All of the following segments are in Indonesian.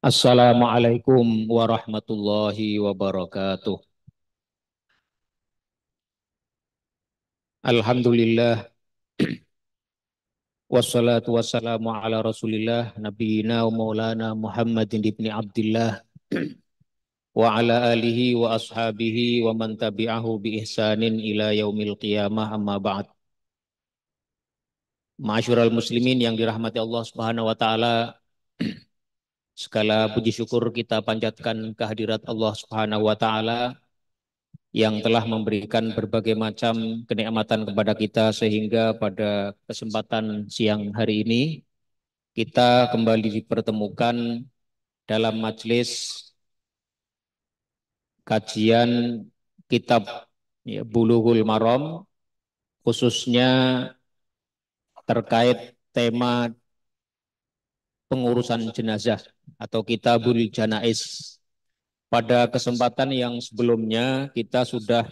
Assalamualaikum warahmatullahi wabarakatuh. Alhamdulillah wassalatu wassalamu ala Rasulillah nabiyina wa maulana Muhammadin ibni Abdillah wa ala alihi wa ashabihi wa man tabi'ahu bi ihsanin ila yaumil qiyamah amma ba'd. Ma'asyiral muslimin yang dirahmati Allah Subhanahu wa taala, segala puji syukur kita panjatkan kehadirat Allah Subhanahu wa taala yang telah memberikan berbagai macam kenikmatan kepada kita sehingga pada kesempatan siang hari ini kita kembali dipertemukan dalam majelis kajian kitab Bulughul Maram, khususnya terkait tema pengurusan jenazah atau Kitabul Janaiz. Pada kesempatan yang sebelumnya kita sudah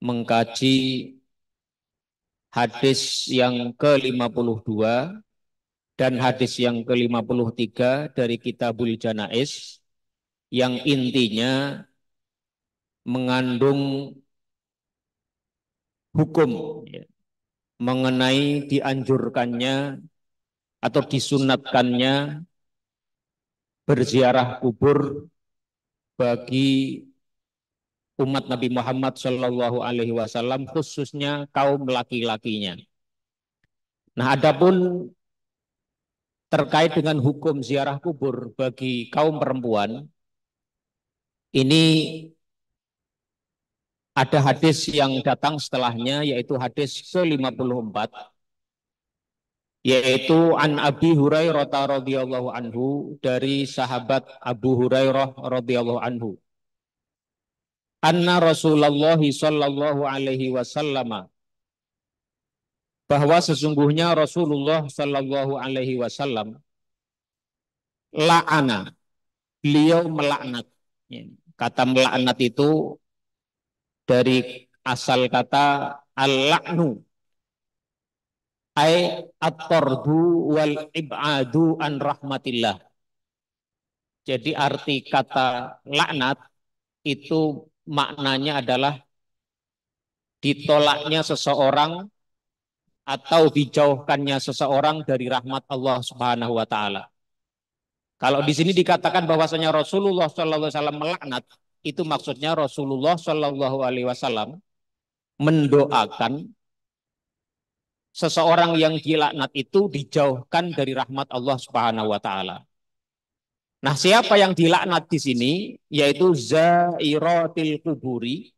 mengkaji hadis yang ke-52 dan hadis yang ke-53 dari Kitabul Janaiz yang intinya mengandung hukum mengenai dianjurkannya atau disunatkannya berziarah kubur bagi umat Nabi Muhammad Shallallahu Alaihi Wasallam, khususnya kaum laki-lakinya. Nah, adapun terkait dengan hukum ziarah kubur bagi kaum perempuan, ini ada hadis yang datang setelahnya, yaitu hadis ke-54, yaitu an Abi Hurairah radhiyallahu anhu, dari sahabat Abu Hurairah radhiyallahu anhu, anna Rasulullah sallallahu alaihi wasallam, bahwa sesungguhnya Rasulullah sallallahu alaihi wasallam la'ana, beliau melaknat. Kata melaknat itu dari asal kata al-la'nu, ay at-tardu wal ib'adu an rahmatillah. Jadi arti kata laknat itu maknanya adalah ditolaknya seseorang atau dijauhkannya seseorang dari rahmat Allah Subhanahu wa taala. Kalau di sini dikatakan bahwasanya Rasulullah sallallahu alaihi wasallam melaknat, itu maksudnya Rasulullah sallallahu alaihi wasallam mendoakan seseorang yang dilaknat itu dijauhkan dari rahmat Allah Subhanahu wa taala. Nah, siapa yang dilaknat di sini? Yaitu zairatil kuburi,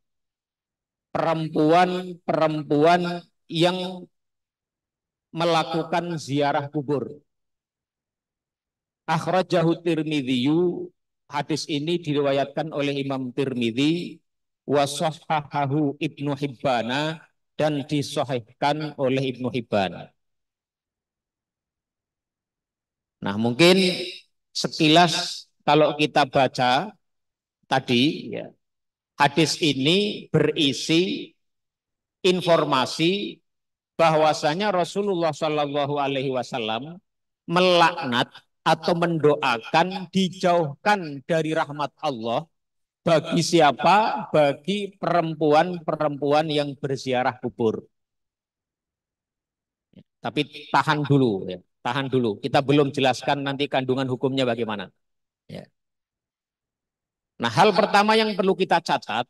perempuan-perempuan yang melakukan ziarah kubur. Akhrajahu Tirmidzi, hadis ini diriwayatkan oleh Imam Tirmidzi, wa shahhahahu Ibnu Hibban, dan disahihkan oleh Ibnu Hibban. Nah, mungkin sekilas kalau kita baca tadi, ya, hadis ini berisi informasi bahwasanya Rasulullah Shallallahu Alaihi Wasallam melaknat atau mendoakan dijauhkan dari rahmat Allah bagi siapa? Bagi perempuan-perempuan yang berziarah kubur. Tapi tahan dulu, ya. Tahan dulu. Kita belum jelaskan nanti kandungan hukumnya bagaimana. Ya. Nah, hal pertama yang perlu kita catat,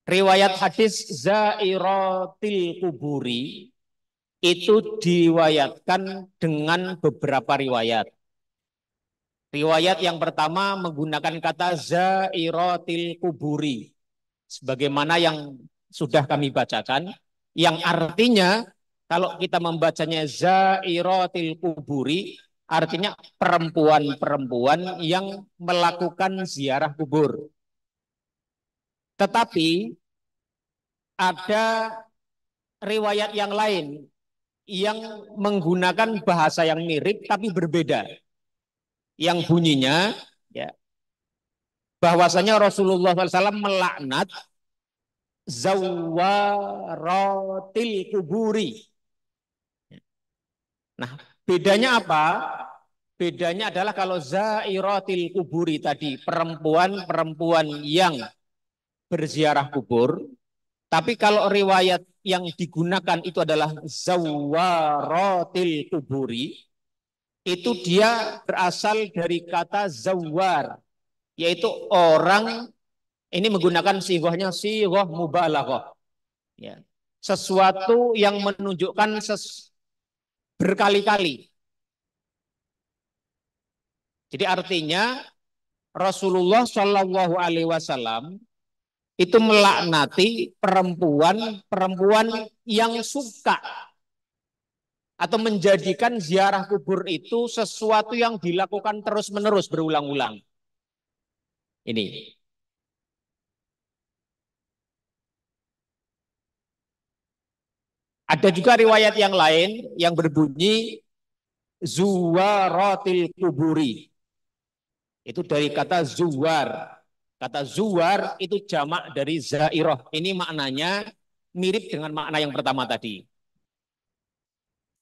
riwayat hadis zairatil kuburi itu diriwayatkan dengan beberapa riwayat. Riwayat yang pertama menggunakan kata zairatil kuburi, sebagaimana yang sudah kami bacakan, yang artinya kalau kita membacanya zairatil kuburi, artinya perempuan-perempuan yang melakukan ziarah kubur. Tetapi ada riwayat yang lain yang menggunakan bahasa yang mirip tapi berbeda, yang bunyinya, ya, bahwasanya Rasulullah SAW melaknat zawaratil kuburi. Nah, bedanya apa? Bedanya adalah kalau zairatil kuburi tadi, perempuan-perempuan yang berziarah kubur. Tapi kalau riwayat yang digunakan itu adalah zawaratil kuburi, itu dia berasal dari kata zawar, yaitu orang, ini menggunakan sighahnya sighah mubalaghah. Ya. Sesuatu yang menunjukkan berkali-kali. Jadi artinya Rasulullah Shallallahu Alaihi Wasallam itu melaknati perempuan-perempuan yang suka atau menjadikan ziarah kubur itu sesuatu yang dilakukan terus-menerus berulang-ulang. Ini. Ada juga riwayat yang lain yang berbunyi zuwaratil kuburi. Itu dari kata zuwar. Kata zuwar itu jamak dari zairoh. Ini maknanya mirip dengan makna yang pertama tadi.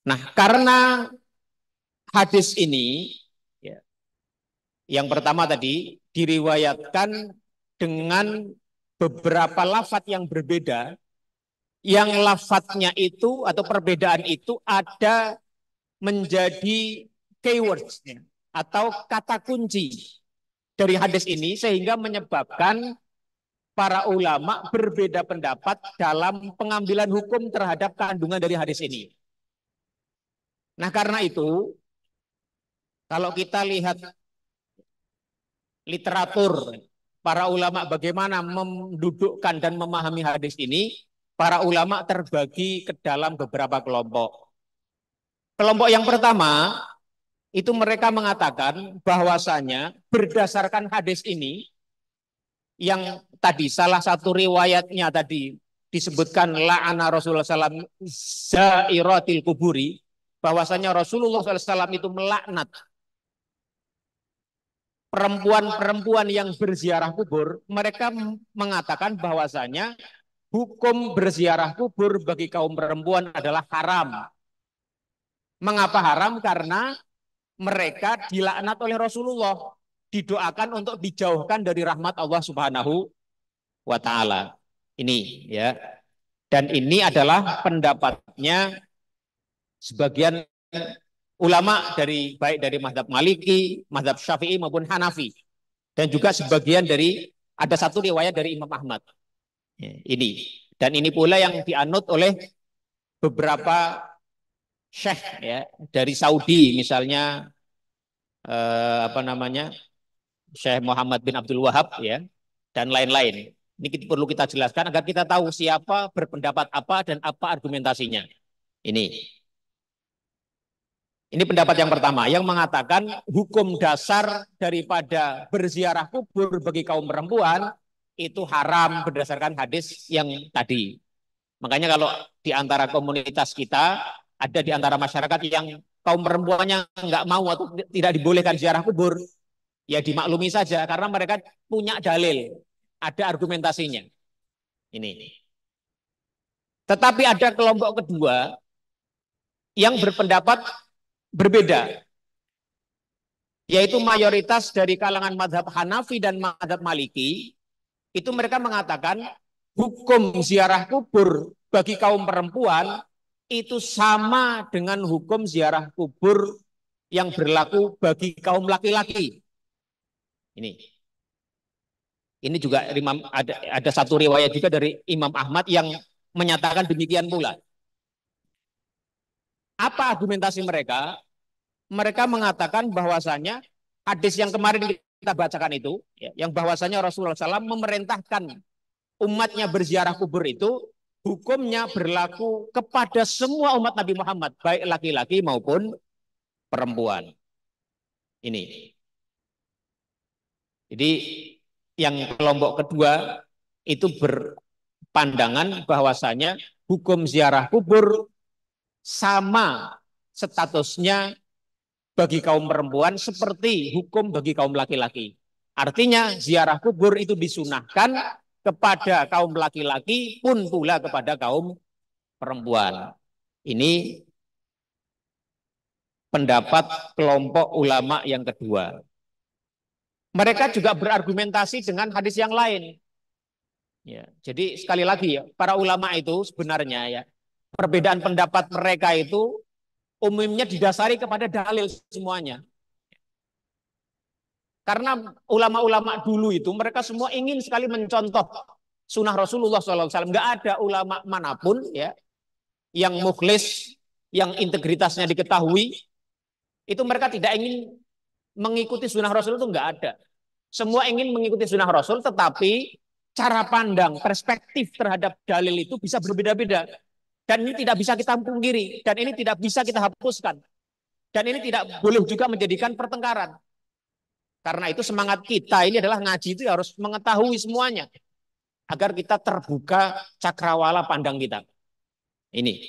Nah, karena hadis ini, ya, yang pertama tadi diriwayatkan dengan beberapa lafaz yang berbeda, yang lafadznya itu atau perbedaan itu ada menjadi keywords atau kata kunci dari hadis ini sehingga menyebabkan para ulama berbeda pendapat dalam pengambilan hukum terhadap kandungan dari hadis ini. Nah, karena itu kalau kita lihat literatur para ulama bagaimana mendudukkan dan memahami hadis ini, para ulama terbagi ke dalam beberapa kelompok. Kelompok yang pertama itu mereka mengatakan bahwasanya berdasarkan hadis ini yang tadi salah satu riwayatnya tadi disebutkan la'ana Rasulullah SAW zairatil kuburi, bahwasanya Rasulullah SAW itu melaknat perempuan-perempuan yang berziarah kubur. Mereka mengatakan bahwasanya hukum berziarah kubur bagi kaum perempuan adalah haram. Mengapa haram? Karena mereka dilaknat oleh Rasulullah, didoakan untuk dijauhkan dari rahmat Allah Subhanahu wa taala. Ini ya. Dan ini adalah pendapatnya sebagian ulama dari baik dari mazhab Maliki, mazhab Syafi'i maupun Hanafi. Dan juga sebagian dari ada satu riwayat dari Imam Ahmad. Ya, ini. Dan ini pula yang dianut oleh beberapa syekh ya dari Saudi misalnya apa namanya? Syekh Muhammad bin Abdul Wahab ya dan lain-lain. Ini perlu kita jelaskan agar kita tahu siapa berpendapat apa dan apa argumentasinya. Ini. Ini pendapat yang pertama yang mengatakan hukum dasar daripada berziarah kubur bagi kaum perempuan itu haram berdasarkan hadis yang tadi. Makanya kalau di antara komunitas kita ada di antara masyarakat yang kaum perempuannya nggak mau atau tidak dibolehkan ziarah kubur, ya dimaklumi saja karena mereka punya dalil, ada argumentasinya. Ini. Tetapi ada kelompok kedua yang berpendapat berbeda, yaitu mayoritas dari kalangan mazhab Hanafi dan mazhab Maliki, itu mereka mengatakan hukum ziarah kubur bagi kaum perempuan itu sama dengan hukum ziarah kubur yang berlaku bagi kaum laki-laki. Ini juga ada satu riwayat juga dari Imam Ahmad yang menyatakan demikian pula. Apa argumentasi mereka? Mereka mengatakan bahwasanya hadis yang kemarin kita bacakan itu, ya, yang bahwasanya Rasulullah SAW memerintahkan umatnya berziarah kubur itu, hukumnya berlaku kepada semua umat Nabi Muhammad, baik laki-laki maupun perempuan. Ini. Jadi yang kelompok kedua itu berpandangan bahwasanya hukum ziarah kubur sama statusnya bagi kaum perempuan seperti hukum bagi kaum laki-laki. Artinya ziarah kubur itu disunahkan kepada kaum laki-laki pun pula kepada kaum perempuan. Ini pendapat kelompok ulama yang kedua. Mereka juga berargumentasi dengan hadis yang lain. Ya, jadi sekali lagi ya, para ulama itu sebenarnya ya, perbedaan pendapat mereka itu umumnya didasari kepada dalil semuanya. Karena ulama-ulama dulu itu mereka semua ingin sekali mencontoh sunnah Rasulullah SAW. Nggak ada ulama manapun ya yang mukhlis, yang integritasnya diketahui, itu mereka tidak ingin mengikuti sunnah Rasul itu nggak ada. Semua ingin mengikuti sunnah Rasul, tetapi cara pandang, perspektif terhadap dalil itu bisa berbeda-beda. Dan ini tidak bisa kita pungkiri, dan ini tidak bisa kita hapuskan. Dan ini tidak boleh juga menjadikan pertengkaran. Karena itu semangat kita ini adalah ngaji itu harus mengetahui semuanya. Agar kita terbuka cakrawala pandang kita. Ini.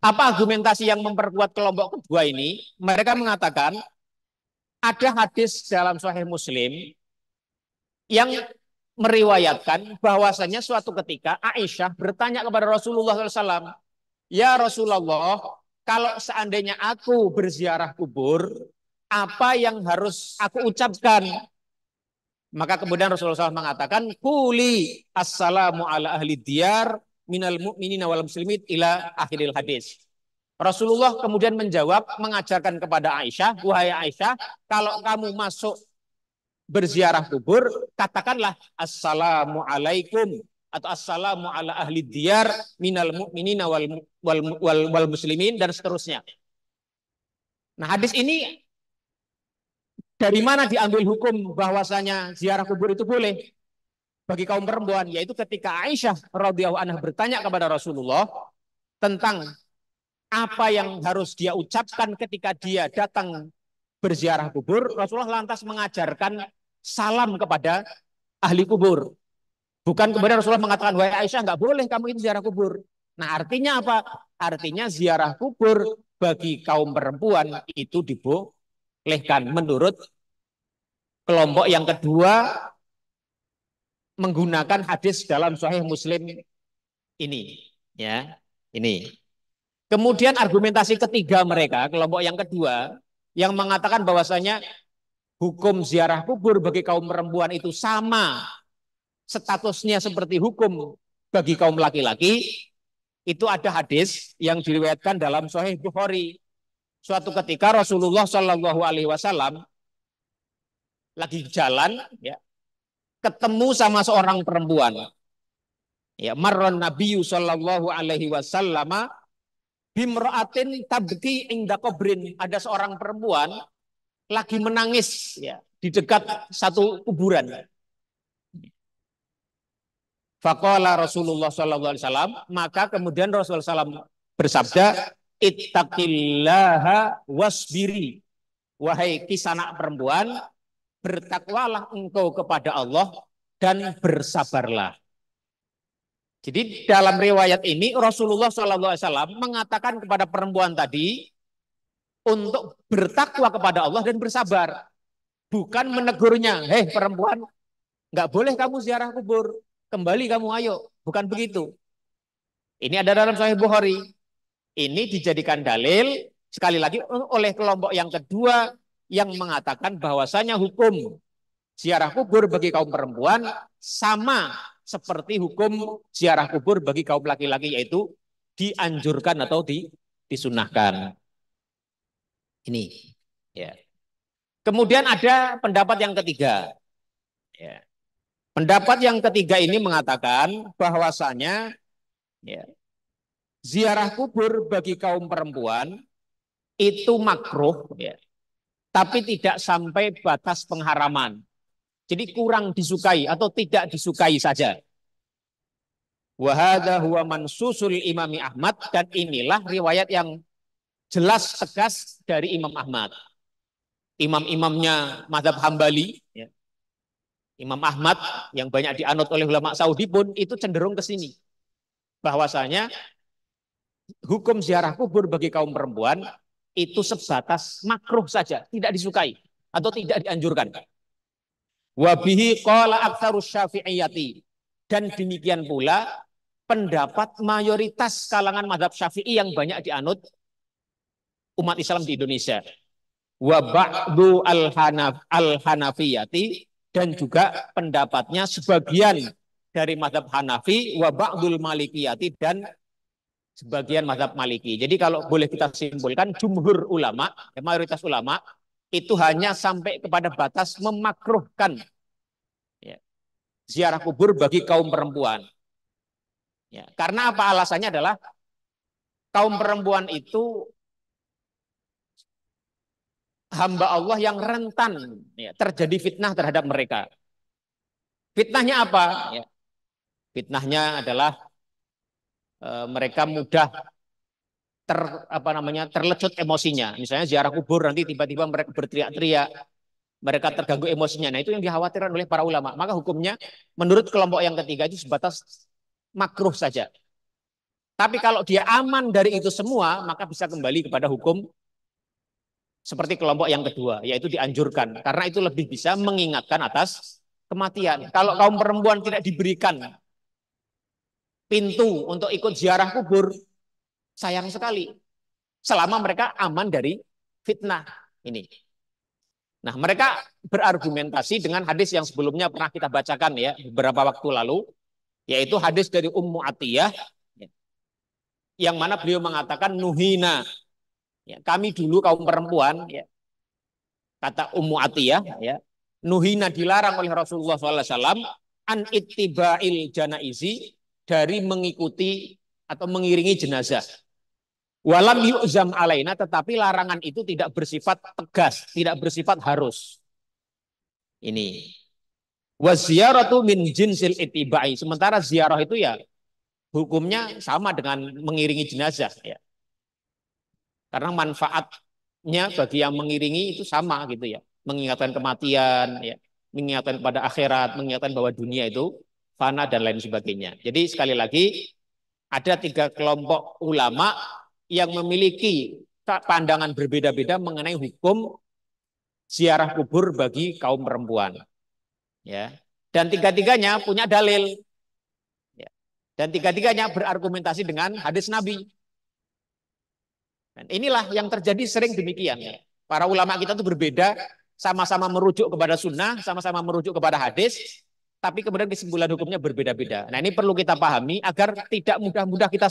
Apa argumentasi yang memperkuat kelompok kedua ini? Mereka mengatakan ada hadis dalam Sahih Muslim yang meriwayatkan bahwasanya suatu ketika Aisyah bertanya kepada Rasulullah SAW, ya Rasulullah, kalau seandainya aku berziarah kubur, apa yang harus aku ucapkan? Maka kemudian Rasulullah SAW mengatakan, Quli assalamu ala ahli diyar minal mu'minina wal muslimin ila akhiril hadis. Rasulullah kemudian menjawab, mengajarkan kepada Aisyah, wahai Aisyah, kalau kamu masuk berziarah kubur, katakanlah assalamu alaikum atau assalamu ala ahli diyar minal mu'minina wal muslimin dan seterusnya. Nah, hadis ini dari mana diambil hukum bahwasanya ziarah kubur itu boleh bagi kaum perempuan? Yaitu ketika Aisyah radhiyallahu anha bertanya kepada Rasulullah tentang apa yang harus dia ucapkan ketika dia datang berziarah kubur, Rasulullah lantas mengajarkan salam kepada ahli kubur. Bukan kemudian Rasulullah mengatakan, wahai Aisyah, nggak boleh kamu itu ziarah kubur. Nah, artinya apa? Artinya ziarah kubur bagi kaum perempuan itu dibolehkan menurut kelompok yang kedua menggunakan hadis dalam Sahih Muslim ini. Ya, ini. Kemudian argumentasi ketiga mereka, kelompok yang kedua, yang mengatakan bahwasanya hukum ziarah kubur bagi kaum perempuan itu sama statusnya seperti hukum bagi kaum laki-laki, itu ada hadis yang diriwayatkan dalam Sahih Bukhari. Suatu ketika Rasulullah Shallallahu Alaihi Wasallam lagi jalan, ya, ketemu sama seorang perempuan. Ya, marron Nabi Shallallahu Alaihi Wasallam bimraatin tabki inda kubrin. Ada seorang perempuan lagi menangis ya di dekat satu kuburan. Faqala Rasulullah sallallahu alaihi wasallam, maka kemudian Rasulullah SAW bersabda, ittaqillaha wasbiri. Wahai kisanak perempuan, bertakwalah engkau kepada Allah dan bersabarlah. Jadi dalam riwayat ini Rasulullah SAW mengatakan kepada perempuan tadi untuk bertakwa kepada Allah dan bersabar. Bukan menegurnya, hei perempuan, nggak boleh kamu ziarah kubur, kembali kamu ayo. Bukan begitu. Ini ada dalam Sahih Bukhari. Ini dijadikan dalil sekali lagi oleh kelompok yang kedua yang mengatakan bahwasanya hukum ziarah kubur bagi kaum perempuan sama seperti hukum ziarah kubur bagi kaum laki-laki, yaitu dianjurkan atau disunahkan. Ini ya. Kemudian ada pendapat yang ketiga. Ya. Pendapat yang ketiga ini mengatakan bahwasanya ya, ziarah kubur bagi kaum perempuan itu makruh, ya, tapi tidak sampai batas pengharaman. Jadi kurang disukai atau tidak disukai saja. Wahada huwa mansusul Imami Ahmad, dan inilah riwayat yang jelas tegas dari Imam Ahmad. Imam-imamnya mazhab Hambali, ya. Imam Ahmad yang banyak dianut oleh ulama Saudi pun itu cenderung ke sini. Bahwasanya hukum ziarah kubur bagi kaum perempuan itu sebatas makruh saja, tidak disukai atau tidak dianjurkan. Wabihi qala aktsarus syafi'iyati, dan demikian pula pendapat mayoritas kalangan mazhab Syafi'i yang banyak dianut umat Islam di Indonesia. Wa ba'du al-Hanafiyati, dan juga pendapatnya sebagian dari mazhab Hanafi, wa ba'dul Malikiyati, dan sebagian mazhab Maliki. Jadi kalau boleh kita simpulkan, jumhur ulama, mayoritas ulama itu hanya sampai kepada batas memakruhkan, ya, ziarah kubur bagi kaum perempuan. Ya, karena apa? Alasannya adalah kaum perempuan itu hamba Allah yang rentan, ya, terjadi fitnah terhadap mereka. Fitnahnya apa? Ya, fitnahnya adalah mereka mudah terlecut emosinya. Misalnya ziarah kubur nanti tiba-tiba mereka berteriak-teriak, mereka terganggu emosinya. Nah, itu yang dikhawatirkan oleh para ulama. Maka hukumnya menurut kelompok yang ketiga itu sebatas makruh saja. Tapi kalau dia aman dari itu semua, maka bisa kembali kepada hukum seperti kelompok yang kedua, yaitu dianjurkan. Karena itu lebih bisa mengingatkan atas kematian. Kalau kaum perempuan tidak diberikan pintu untuk ikut ziarah kubur, sayang sekali. Selama mereka aman dari fitnah ini. Nah, mereka berargumentasi dengan hadis yang sebelumnya pernah kita bacakan ya beberapa waktu lalu, yaitu hadis dari Ummu Atiyah, yang mana beliau mengatakan nuhina, ya, kami dulu kaum perempuan, ya, kata Ummu Atiyah, ya, nuhina dilarang oleh Rasulullah SAW an ittiba'il janaizi, dari mengikuti atau mengiringi jenazah. Walam yu'zam alaina, tetapi larangan itu tidak bersifat tegas, tidak bersifat harus. Ini. Waziyaratu min jinsil ittiba'i. Sementara ziarah itu ya hukumnya sama dengan mengiringi jenazah, ya. Karena manfaatnya bagi yang mengiringi itu sama gitu ya. Mengingatkan kematian, ya, mengingatkan kepada akhirat, mengingatkan bahwa dunia itu fana dan lain sebagainya. Jadi sekali lagi ada 3 kelompok ulama yang memiliki pandangan berbeda-beda mengenai hukum ziarah kubur bagi kaum perempuan. Ya. Dan 3-tiganya punya dalil. Ya. Dan 3-tiganya berargumentasi dengan hadis Nabi. Dan inilah yang terjadi sering demikian. Ya. Para ulama kita itu berbeda, sama-sama merujuk kepada sunnah, sama-sama merujuk kepada hadis, tapi kemudian kesimpulan hukumnya berbeda-beda. Nah, ini perlu kita pahami agar tidak mudah-mudah kita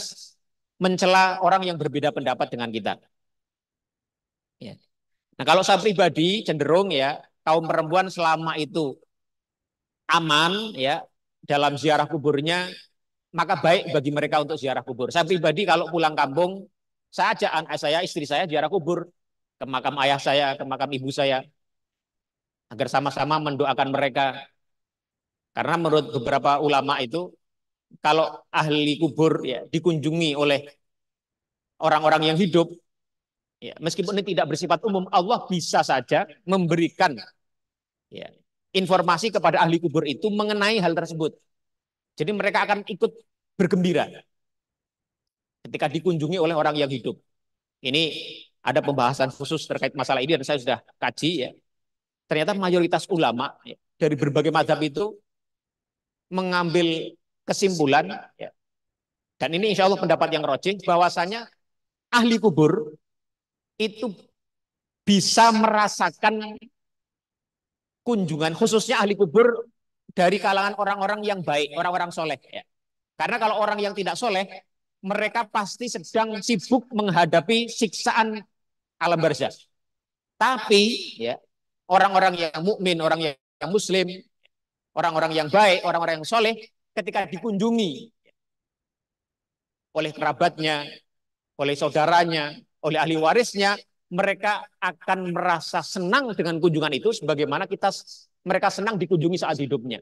mencela orang yang berbeda pendapat dengan kita. Ya. Nah, kalau saya pribadi cenderung ya kaum perempuan selama itu aman ya dalam ziarah kuburnya, maka baik bagi mereka untuk ziarah kubur. Saya pribadi kalau pulang kampung, saya ajak anak saya, istri saya ziarah kubur ke makam ayah saya, ke makam ibu saya, agar sama-sama mendoakan mereka. Karena menurut beberapa ulama itu, kalau ahli kubur ya dikunjungi oleh orang-orang yang hidup, ya, meskipun ini tidak bersifat umum, Allah bisa saja memberikan, ya, informasi kepada ahli kubur itu mengenai hal tersebut. Jadi mereka akan ikut bergembira ketika dikunjungi oleh orang yang hidup. Ini ada pembahasan khusus terkait masalah ini dan saya sudah kaji ya. Ternyata mayoritas ulama ya, dari berbagai mazhab itu mengambil kesimpulan ya, dan ini insya Allah pendapat yang rojih, bahwasanya ahli kubur itu bisa merasakan kunjungan, khususnya ahli kubur dari kalangan orang-orang yang baik, orang-orang soleh. Ya. Karena kalau orang yang tidak soleh, mereka pasti sedang sibuk menghadapi siksaan alam barzah. Tapi ya orang-orang yang mukmin, orang yang muslim, orang-orang yang baik, orang-orang yang soleh, ketika dikunjungi oleh kerabatnya, oleh saudaranya, oleh ahli warisnya, mereka akan merasa senang dengan kunjungan itu sebagaimana mereka senang dikunjungi saat hidupnya.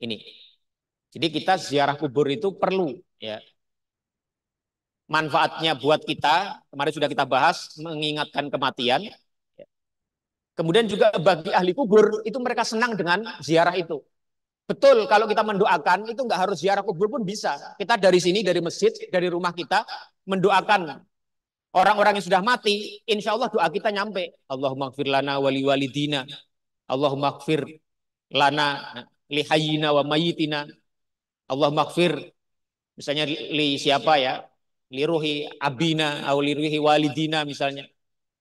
Ini. Jadi kita ziarah kubur itu perlu ya. Manfaatnya buat kita, kemarin sudah kita bahas, mengingatkan kematian. Kemudian juga bagi ahli kubur itu mereka senang dengan ziarah itu. Betul, kalau kita mendoakan itu nggak harus ziarah kubur pun bisa. Kita dari sini, dari masjid, dari rumah kita mendoakan orang-orang yang sudah mati, insya Allah doa kita nyampe. Allahumma gfir lana wali walidina. Allahumma gfir lana lihayyina wa mayitina. Allahumma gfir, misalnya li siapa ya, liruhi abina atau liruhi walidina misalnya.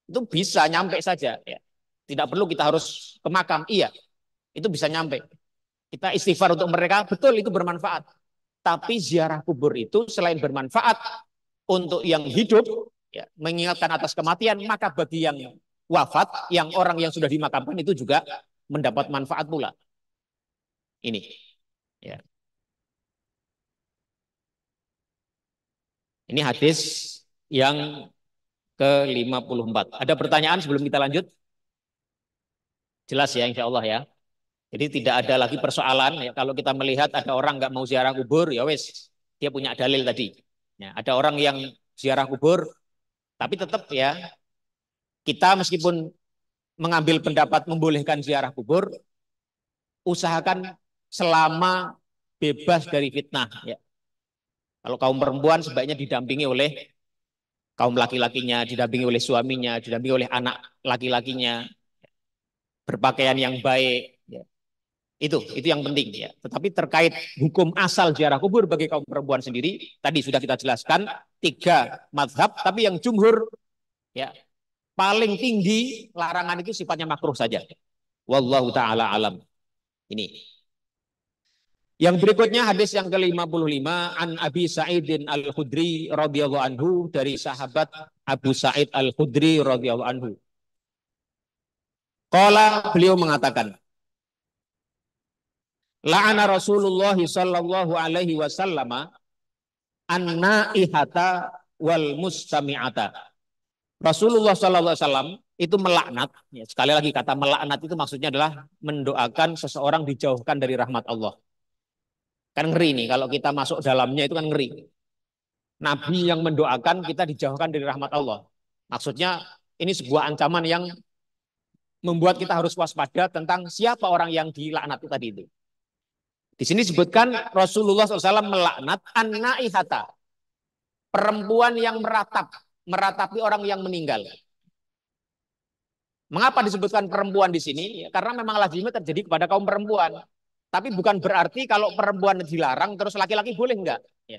Itu bisa nyampe saja ya. Tidak perlu kita harus ke makam. Iya, itu bisa nyampe. Kita istighfar untuk mereka, betul itu bermanfaat. Tapi ziarah kubur itu selain bermanfaat untuk yang hidup, ya, mengingatkan atas kematian, maka bagi yang wafat, yang orang yang sudah dimakamkan itu juga mendapat manfaat pula. Ini, ya. Ini hadis yang ke-54. Ada pertanyaan sebelum kita lanjut? Jelas ya, insya Allah ya. Jadi tidak ada lagi persoalan ya, kalau kita melihat ada orang nggak mau ziarah kubur, ya wes dia punya dalil tadi. Ya, ada orang yang ziarah kubur, tapi tetap ya kita meskipun mengambil pendapat membolehkan ziarah kubur, usahakan selama bebas dari fitnah. Ya. Kalau kaum perempuan sebaiknya didampingi oleh kaum laki-lakinya, didampingi oleh suaminya, didampingi oleh anak laki-lakinya, berpakaian yang baik. Ya. Itu yang penting ya. Tetapi terkait hukum asal ziarah kubur bagi kaum perempuan sendiri, tadi sudah kita jelaskan 3 mazhab, tapi yang jumhur ya paling tinggi larangan itu sifatnya makruh saja. Wallahu taala alam. Ini. Yang berikutnya hadis yang ke-55 an Abi Sa'idin Al-Khudri radhiyallahu anhu dari sahabat Abu Sa'id Al-Khudri radhiyallahu anhu. Qala beliau mengatakan, la'ana Rasulullah sallallahu alaihi wasallam an-naihata wal mustami'ata. Rasulullah sallallahu alaihi wasallam itu melaknat, ya, sekali lagi kata melaknat itu maksudnya adalah mendoakan seseorang dijauhkan dari rahmat Allah. Kan ngeri nih kalau kita masuk dalamnya itu kan ngeri. Nabi yang mendoakan kita dijauhkan dari rahmat Allah. Maksudnya ini sebuah ancaman yang membuat kita harus waspada tentang siapa orang yang dilaknat tadi itu. Di sini disebutkan Rasulullah SAW melaknat an-naihata, perempuan yang meratapi orang yang meninggal. Mengapa disebutkan perempuan di sini? Karena memang lazimnya terjadi kepada kaum perempuan. Tapi bukan berarti kalau perempuan dilarang terus laki-laki boleh enggak. Ya.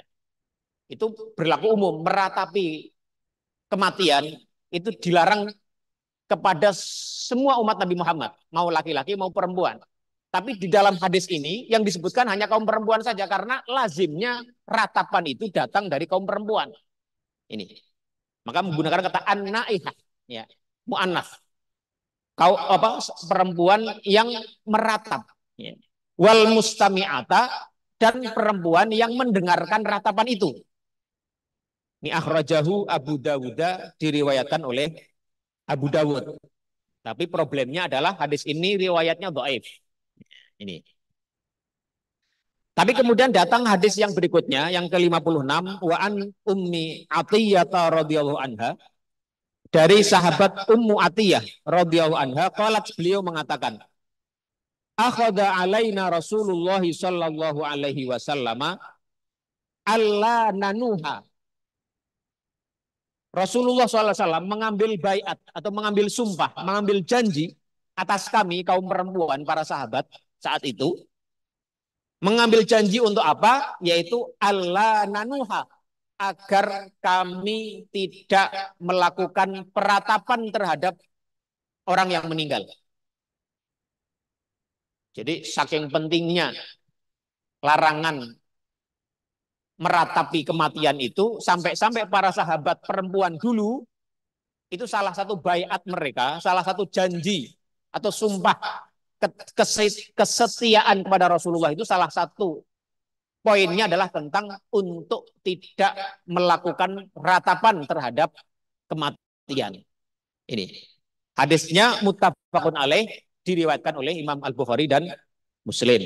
Itu berlaku umum. Meratapi kematian itu dilarang kepada semua umat Nabi Muhammad. Mau laki-laki mau perempuan. Tapi di dalam hadis ini yang disebutkan hanya kaum perempuan saja. Karena lazimnya ratapan itu datang dari kaum perempuan. Ini. Maka menggunakan kata an-naihah. Ya. Mu'annas. Kau apa perempuan yang meratap ya. Wal mustami'ata dan perempuan yang mendengarkan ratapan itu. Ini akhrajahu Abu Dawud, diriwayatkan oleh Abu Dawud. Tapi problemnya adalah hadis ini riwayatnya dhaif. Ini. Tapi kemudian datang hadis yang berikutnya yang ke-56 wa an ummi Athiyyah radhiyallahu anha. Dari sahabat Ummu Atiyah radhiyallahu anha, qalat beliau mengatakan, akhadha alaina Rasulullah sallallahu alaihi wasallam alla nanuha. Rasulullah SAW mengambil baiat atau mengambil sumpah, mengambil janji atas kami kaum perempuan para sahabat saat itu. Mengambil janji untuk apa? Yaitu alla nanuha, agar kami tidak melakukan peratapan terhadap orang yang meninggal. Jadi saking pentingnya larangan meratapi kematian itu, sampai-sampai para sahabat perempuan dulu, itu salah satu baiat mereka, salah satu janji atau sumpah kesetiaan kepada Rasulullah itu salah satu poinnya adalah tentang untuk tidak melakukan ratapan terhadap kematian. Ini hadisnya muttafaqun alaih, diriwayatkan oleh Imam Al-Bukhari dan Muslim.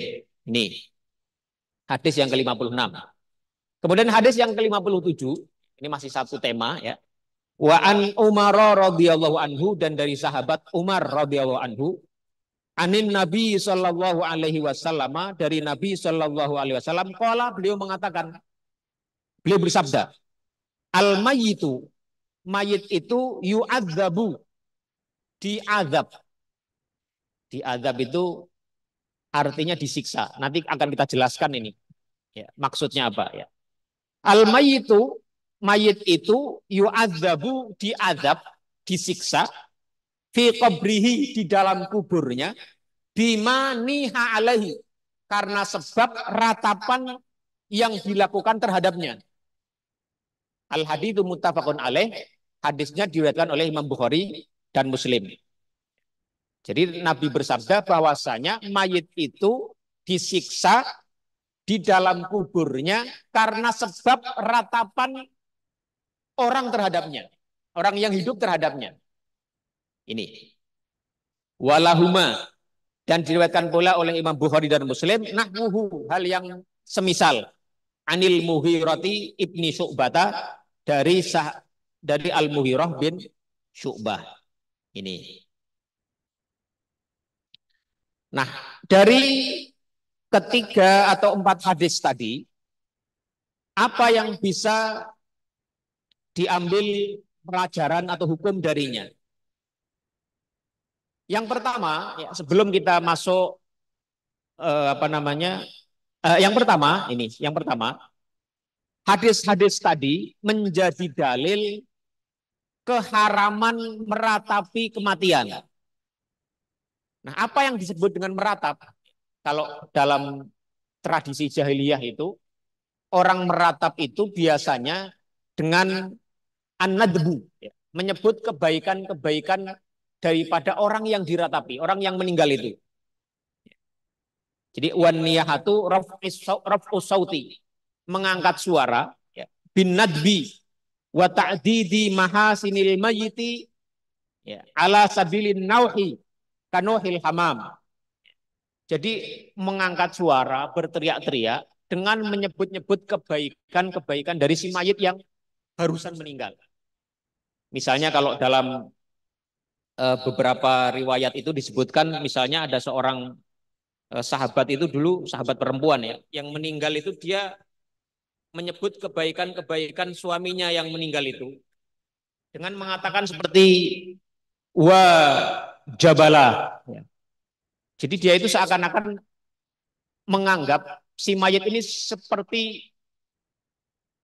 Ini hadis yang ke-56. Kemudian hadis yang ke-57, ini masih satu tema ya. Wa an Umar radhiyallahu anhu, dan dari sahabat Umar radhiyallahu anhu, anin Nabi sallallahu alaihi wasallam, dari Nabi sallallahu alaihi wasallam, qala, beliau mengatakan, beliau bersabda, al mayyitu, mayit itu yu'adzabu, diazab. Diazab itu artinya disiksa. Nanti akan kita jelaskan ini. Ya, maksudnya apa ya? Al mayyitu, mayit itu yu'adzabu, diadab, disiksa, fi qabrihi, di dalam kuburnya, bima niha alaihi, karena sebab ratapan yang dilakukan terhadapnya. Al haditsu muttafaqun alaih, hadisnya diriwayatkan oleh Imam Bukhari dan Muslim. Jadi Nabi bersabda bahwasanya mayit itu disiksa di dalam kuburnya karena sebab ratapan orang terhadapnya, orang yang hidup terhadapnya. Ini walahuma, dan diriwayatkan pula oleh Imam Bukhari dan Muslim nahwuhu, hal yang semisal, anil Mughirati ibni Syu'bata, dari Al Mughirah bin Syu'bah. Ini. Nah, dari ketiga atau empat hadis tadi, apa yang bisa diambil pelajaran atau hukum darinya? Yang pertama, ya, sebelum kita masuk apa namanya, yang pertama, hadis-hadis tadi menjadi dalil keharaman meratapi kematian. Nah, apa yang disebut dengan meratap? Kalau dalam tradisi jahiliyah itu, orang meratap itu biasanya dengan an-nadbu, ya, menyebut kebaikan-kebaikan daripada orang yang diratapi, orang yang meninggal itu. Jadi wan niyahatu raf'us sauti, mengangkat suara, ya, bin nadbi wa ta'didi mahasinil mayyiti, ya, ala sabilin nauhi kanohil hamam. Jadi mengangkat suara, berteriak-teriak dengan menyebut-nyebut kebaikan-kebaikan dari si mayit yang barusan meninggal. Misalnya kalau dalam beberapa riwayat itu disebutkan, misalnya ada seorang sahabat itu dulu, sahabat perempuan ya, yang meninggal itu dia menyebut kebaikan-kebaikan suaminya yang meninggal itu dengan mengatakan seperti wa jabala. Ya. Jadi dia itu seakan-akan menganggap si mayit ini seperti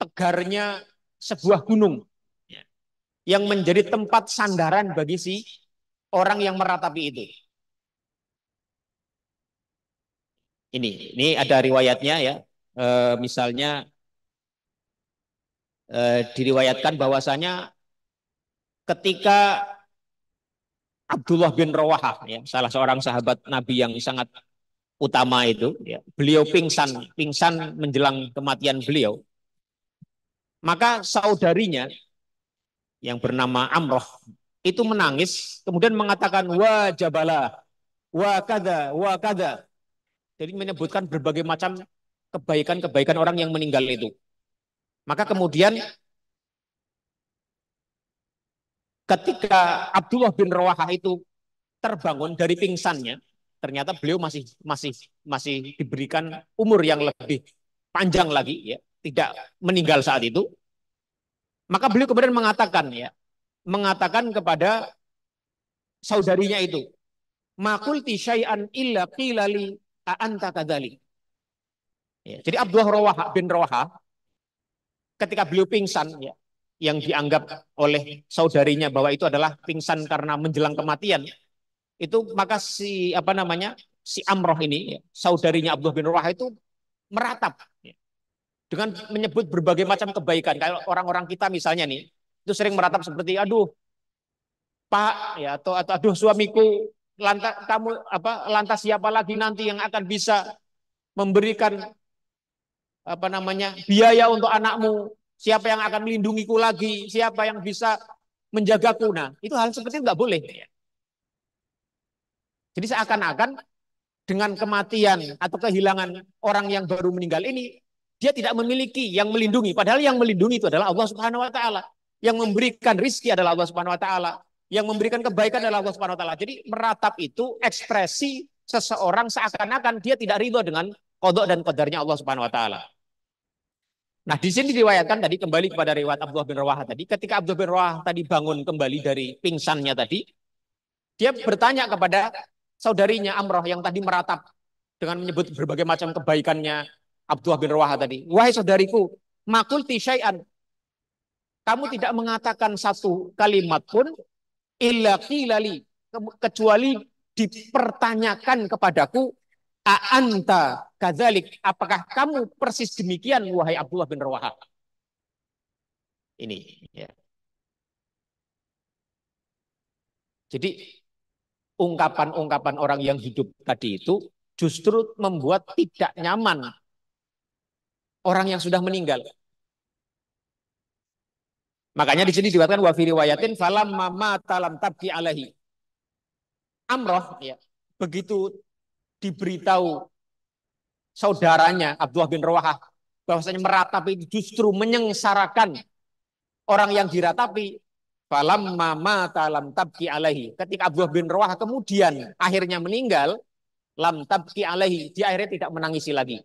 tegarnya sebuah gunung, ya, yang menjadi tempat sandaran bagi si orang yang meratapi itu. Ini ada riwayatnya ya. Misalnya diriwayatkan bahwasanya ketika Abdullah bin Rawahah, ya, salah seorang sahabat Nabi yang sangat utama itu, ya, beliau pingsan menjelang kematian beliau, maka saudarinya yang bernama Amroh itu menangis, kemudian mengatakan wa jabala, wa kada. Jadi menyebutkan berbagai macam kebaikan-kebaikan orang yang meninggal itu. Maka kemudian ketika Abdullah bin Rawahah itu terbangun dari pingsannya, ternyata beliau masih diberikan umur yang lebih panjang lagi, ya, tidak meninggal saat itu. Maka beliau kemudian mengatakan kepada saudarinya itu, "Makulti syai'an illa qilali anta kadzalik." Ya, jadi Abdullah bin Rawahah ketika beliau pingsan, ya, yang dianggap oleh saudarinya bahwa itu adalah pingsan karena menjelang kematian, itu maka si Amroh ini, ya, saudarinya Abdullah bin Rawahah itu meratap, ya, dengan menyebut berbagai macam kebaikan. Kalau orang-orang kita misalnya nih, itu sering meratap seperti aduh Pak, ya, atau aduh suamiku, lantas siapa lagi nanti yang akan bisa memberikan biaya untuk anakmu, siapa yang akan melindungiku lagi, siapa yang bisa menjagaku. Nah, itu hal seperti itu nggak boleh. Jadi seakan-akan dengan kematian atau kehilangan orang yang baru meninggal ini, dia tidak memiliki yang melindungi. Padahal yang melindungi itu adalah Allah Subhanahu Wa Taala. Yang memberikan rizki adalah Allah Subhanahu Wa Taala. Yang memberikan kebaikan adalah Allah Subhanahu Wa Taala. Jadi meratap itu ekspresi seseorang seakan-akan dia tidak ridho dengan qada dan qadarnya Allah Subhanahu Wa Taala. Nah, di sini diriwayatkan tadi, kembali kepada riwayat Abdullah bin Rawahah tadi, ketika Abdullah bin Rawahah tadi bangun kembali dari pingsannya tadi, dia bertanya kepada saudarinya Amroh yang tadi meratap dengan menyebut berbagai macam kebaikannya Abdullah bin Rawahah tadi. Wahai saudariku, makulti syai'an. kamu tidak mengatakan satu kalimat pun illa qilali, kecuali dipertanyakan kepadaku, a anta kadzalik, apakah kamu persis demikian wahai Abdullah bin Rawaha. Ini ya. Jadi ungkapan-ungkapan orang yang hidup tadi itu justru membuat tidak nyaman orang yang sudah meninggal. Makanya di sini diwakilkan wa fi riwayatin falam mama talam tabki alaihi. Amroh ya, begitu diberitahu saudaranya Abdullah bin Rawahah bahwasanya meratapi justru menyengsarakan orang yang diratapi. Falam mama talam tabki alaihi. Ketika Abdullah bin Rawahah kemudian akhirnya meninggal, lam tabki alaihi, dia akhirnya tidak menangisi lagi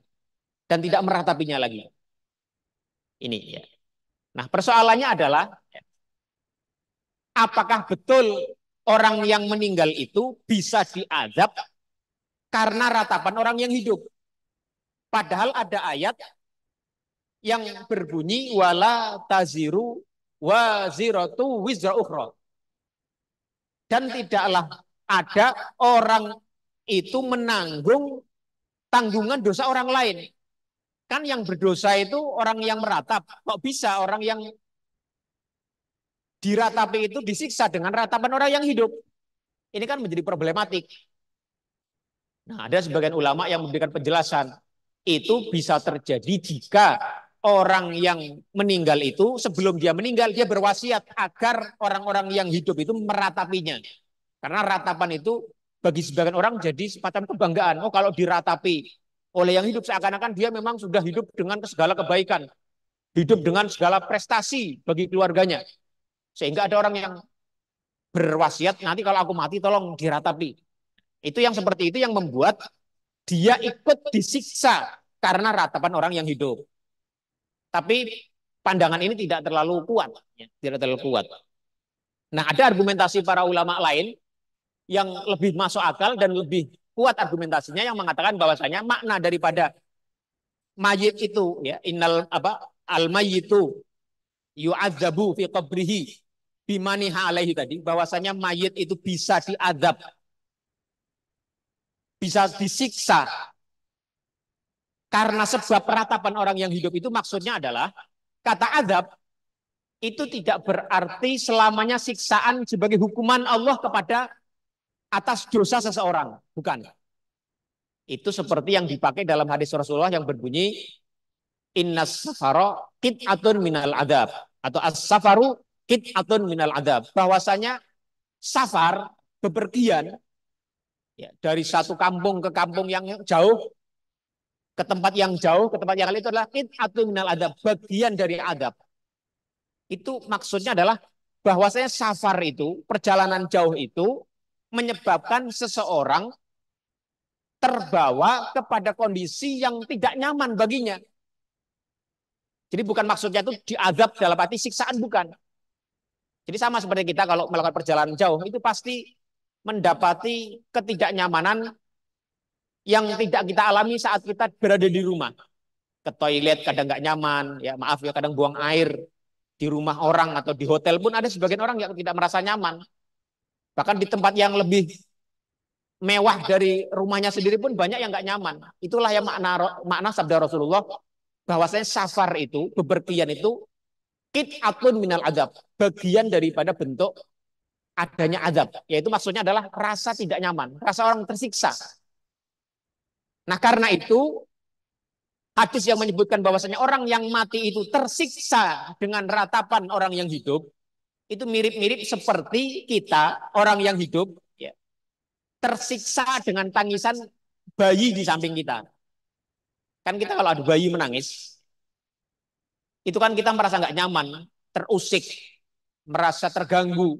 dan tidak meratapinya lagi. Ini ya. Nah, persoalannya adalah apakah betul orang yang meninggal itu bisa diazab karena ratapan orang yang hidup? Padahal ada ayat yang berbunyi wala taziru waziratu wizra ukhra. Dan tidaklah ada orang itu menanggung tanggungan dosa orang lain. Kan yang berdosa itu orang yang meratap. Kok bisa orang yang diratapi itu disiksa dengan ratapan orang yang hidup? Ini kan menjadi problematik. Nah, ada sebagian ulama yang memberikan penjelasan. Itu bisa terjadi jika orang yang meninggal itu sebelum dia meninggal dia berwasiat agar orang-orang yang hidup itu meratapinya. Karena ratapan itu bagi sebagian orang jadi semacam kebanggaan. Oh, kalau diratapi oleh yang hidup seakan-akan dia memang sudah hidup dengan segala kebaikan. Hidup dengan segala prestasi bagi keluarganya. Sehingga ada orang yang berwasiat nanti kalau aku mati tolong diratapi. Itu yang seperti itu yang membuat dia ikut disiksa karena ratapan orang yang hidup. Tapi pandangan ini tidak terlalu kuat, ya, tidak terlalu kuat. Nah, ada argumentasi para ulama lain yang lebih masuk akal dan lebih kuat argumentasinya yang mengatakan bahwasanya makna daripada mayit itu ya innal apa al mayyitu yu'adzabu fi qabrihi bimaniha alaihi tadi, bahwasanya mayit itu bisa diadab, bisa disiksa karena sebab peratapan orang yang hidup itu maksudnya adalah kata adab itu tidak berarti selamanya siksaan sebagai hukuman Allah kepada atas dosa seseorang, bukan. Itu seperti yang dipakai dalam hadis Rasulullah yang berbunyi innas safara qit'atun minal adab atau as-safaru qit'atun minal adab, bahwasanya safar bepergian ya, dari satu kampung ke kampung yang jauh, ke tempat yang jauh, ke tempat yang lain, itu adalah qit'atun minal adab, bagian dari adab. Itu maksudnya adalah bahwasanya safar itu, perjalanan jauh itu menyebabkan seseorang terbawa kepada kondisi yang tidak nyaman baginya. Jadi bukan maksudnya itu diazab dalam arti siksaan, bukan. Jadi sama seperti kita kalau melakukan perjalanan jauh itu pasti mendapati ketidaknyamanan yang tidak kita alami saat kita berada di rumah. Ke toilet kadang nggak nyaman, ya maaf ya, kadang buang air di rumah orang atau di hotel pun ada sebagian orang yang tidak merasa nyaman. Bahkan di tempat yang lebih mewah dari rumahnya sendiri pun banyak yang nggak nyaman. Itulah yang makna sabda Rasulullah bahwasanya safar itu, bepergian itu qit'atun minal adab, bagian daripada bentuk adanya adab, yaitu maksudnya adalah rasa tidak nyaman, rasa orang tersiksa. Nah, karena itu hadis yang menyebutkan bahwasanya orang yang mati itu tersiksa dengan ratapan orang yang hidup, itu mirip-mirip seperti kita orang yang hidup ya, tersiksa dengan tangisan bayi di samping kita. Kan kita kalau ada bayi menangis, itu kan kita merasa nggak nyaman, terusik, merasa terganggu,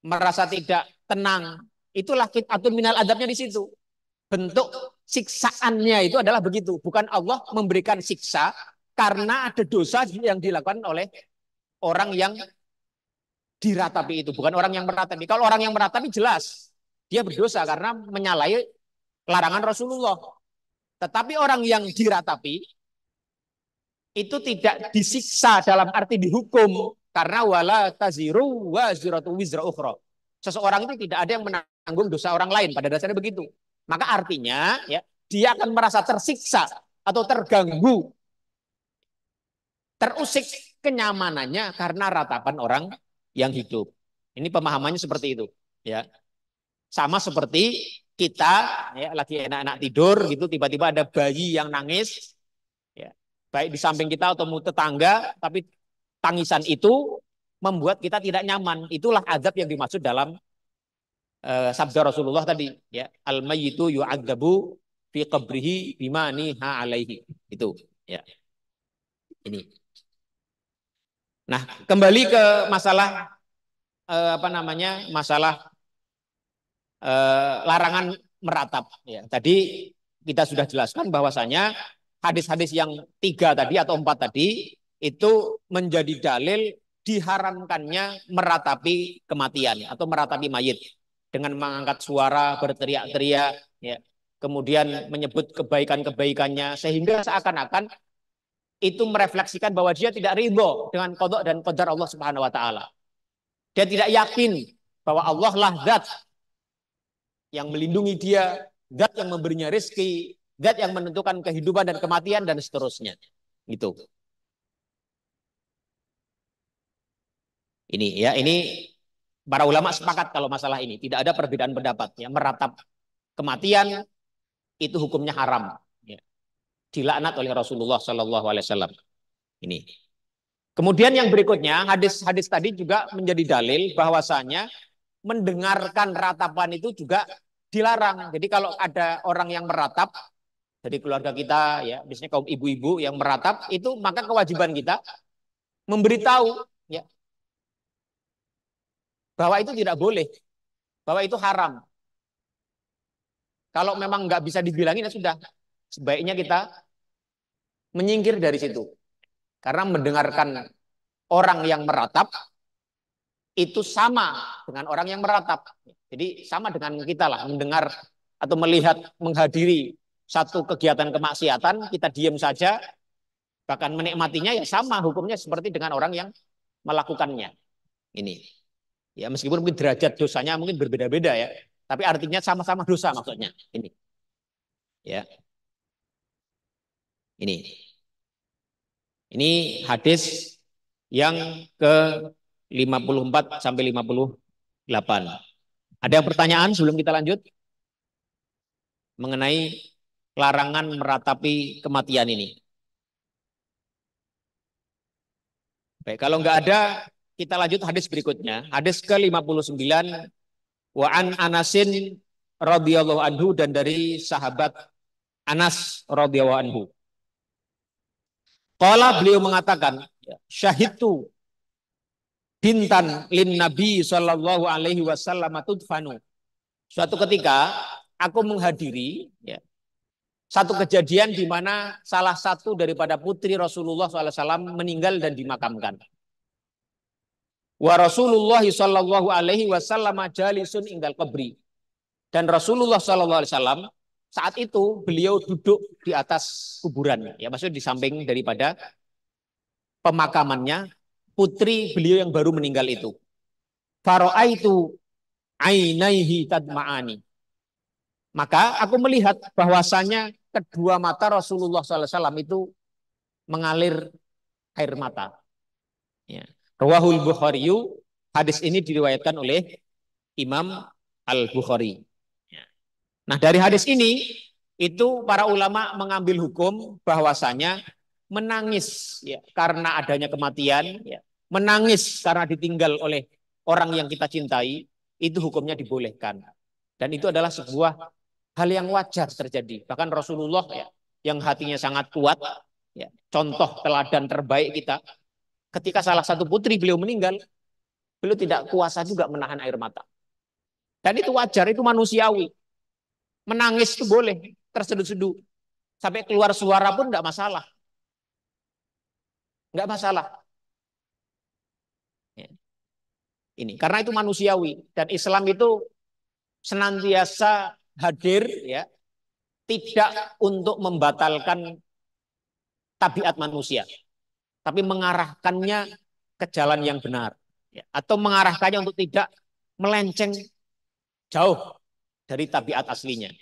merasa tidak tenang. Itulah qit'atun minal adabnya di situ. Bentuk siksaannya itu adalah begitu. Bukan Allah memberikan siksa karena ada dosa yang dilakukan oleh orang yang diratapi itu. Bukan orang yang meratapi. Kalau orang yang meratapi jelas. Dia berdosa karena menyalahi larangan Rasulullah. Tetapi orang yang diratapi itu tidak disiksa dalam arti dihukum Karena wala taziru waziratu wizra ukhra. Seseorang itu tidak ada yang menanggung dosa orang lain, pada dasarnya begitu. Maka artinya ya, dia akan merasa tersiksa atau terganggu, terusik kenyamanannya karena ratapan orang yang hidup. Ini pemahamannya seperti itu, ya. Sama seperti kita ya, lagi enak-enak tidur gitu, tiba-tiba ada bayi yang nangis, ya. Baik di samping kita atau tetangga, tapi tangisan itu membuat kita tidak nyaman. Itulah azab yang dimaksud dalam sabda Rasulullah tadi, ya. Al mayyitu yu'adzabu fi qabrihi bima niha alaihi. Itu, ya. Ini. Nah, kembali ke masalah apa namanya? Masalah larangan meratap, ya. Tadi kita sudah jelaskan bahwasanya hadis-hadis yang 3 tadi atau 4 tadi itu menjadi dalil diharamkannya meratapi kematian atau meratapi mayit dengan mengangkat suara, berteriak-teriak, ya. Kemudian menyebut kebaikan-kebaikannya sehingga seakan-akan itu merefleksikan bahwa dia tidak ridho dengan qada dan qadar Allah Subhanahu wa taala. Dia tidak yakin bahwa Allah lah zat yang melindungi dia, zat yang memberinya rezeki, zat yang menentukan kehidupan dan kematian dan seterusnya. Gitu. Ini ya, ini para ulama sepakat kalau masalah ini tidak ada perbedaan pendapat. Ya, meratap kematian itu hukumnya haram. Ya. Dilaknat oleh Rasulullah Shallallahu Alaihi Wasallam. Ini. Kemudian yang berikutnya hadis-hadis tadi juga menjadi dalil bahwasanya mendengarkan ratapan itu juga dilarang. Jadi kalau ada orang yang meratap dari keluarga kita, ya, biasanya kaum ibu-ibu yang meratap itu, maka kewajiban kita memberitahu, ya, bahwa itu tidak boleh, bahwa itu haram. Kalau memang nggak bisa dibilangin ya sudah, sebaiknya kita menyingkir dari situ. Karena mendengarkan orang yang meratap itu sama dengan orang yang meratap. Jadi sama dengan kita lah, mendengar atau melihat, menghadiri satu kegiatan kemaksiatan, kita diam saja, bahkan menikmatinya ya sama hukumnya seperti dengan orang yang melakukannya. Ini. Ya meskipun mungkin derajat dosanya mungkin berbeda-beda ya, tapi artinya sama-sama dosa maksudnya. Ini. Ya. Ini. Ini hadis yang ke 54 sampai 58. Ada yang pertanyaan sebelum kita lanjut mengenai larangan meratapi kematian ini? Baik, kalau nggak ada, kita lanjut hadis berikutnya. Hadis ke-59, wa an Anasin radhiyallahu anhu, dan dari sahabat Anas radhiyallahu anhu. Qala, beliau mengatakan, syahidtu bintan lin Nabi sallallahu alaihi wasallam tudfanu. Suatu ketika aku menghadiri, ya, satu kejadian di mana salah satu daripada putri Rasulullah SAW meninggal dan dimakamkan. Wa Rasulullah sallallahu alaihi wasallam jalisun inggal qabri. Dan Rasulullah sallallahu alaihi wasallam saat itu beliau duduk di atas kuburan, ya, maksudnya di samping daripada pemakamannya putri beliau yang baru meninggal itu. Fara'aitu ainaihi tadma'ani. Maka aku melihat bahwasanya kedua mata Rasulullah SAW itu mengalir air mata. Ya. Rawahul Bukhari. Hadis ini diriwayatkan oleh Imam Al-Bukhari. Ya. Nah, dari hadis ini itu para ulama mengambil hukum bahwasanya menangis, ya, karena adanya kematian, ya, menangis karena ditinggal oleh orang yang kita cintai, itu hukumnya dibolehkan. Dan itu adalah sebuah hal yang wajar terjadi. Bahkan Rasulullah, ya, yang hatinya sangat kuat, ya, contoh teladan terbaik kita, ketika salah satu putri beliau meninggal, beliau tidak kuasa juga menahan air mata. Dan itu wajar, itu manusiawi. Menangis itu boleh, terseduh-seduh. Sampai keluar suara pun enggak masalah. Enggak masalah. Ya. Ini, karena itu manusiawi. Dan Islam itu senantiasa hadir, ya, tidak untuk membatalkan tabiat manusia, tapi mengarahkannya ke jalan yang benar, ya, atau mengarahkannya untuk tidak melenceng jauh dari tabiat aslinya.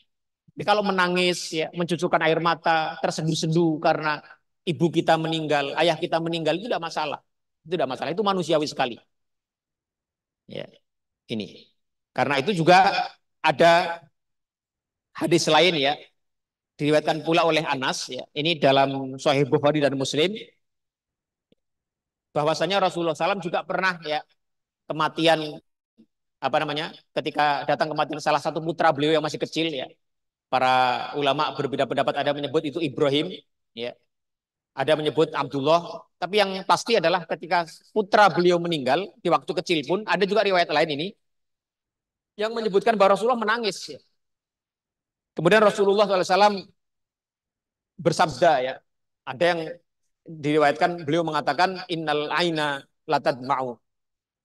Jadi kalau menangis, ya, mencucurkan air mata, tersendu-sendu karena ibu kita meninggal, ayah kita meninggal, itu tidak masalah. Itu tidak masalah, itu manusiawi sekali. Ya, ini. Karena itu juga ada hadis lain, ya, diriwayatkan pula oleh Anas, ya. Ini dalam Sahih Bukhari dan Muslim, bahwasanya Rasulullah SAW juga pernah, ya, kematian, apa namanya, ketika datang kematian salah satu putra beliau yang masih kecil, ya. Para ulama berbeda pendapat, ada menyebut itu Ibrahim, ya. Ada menyebut Abdullah, tapi yang pasti adalah ketika putra beliau meninggal di waktu kecil pun, ada juga riwayat lain ini yang menyebutkan bahwa Rasulullah menangis, ya. Kemudian Rasulullah SAW bersabda, ya, ada yang diriwayatkan beliau mengatakan innal aina latadma'u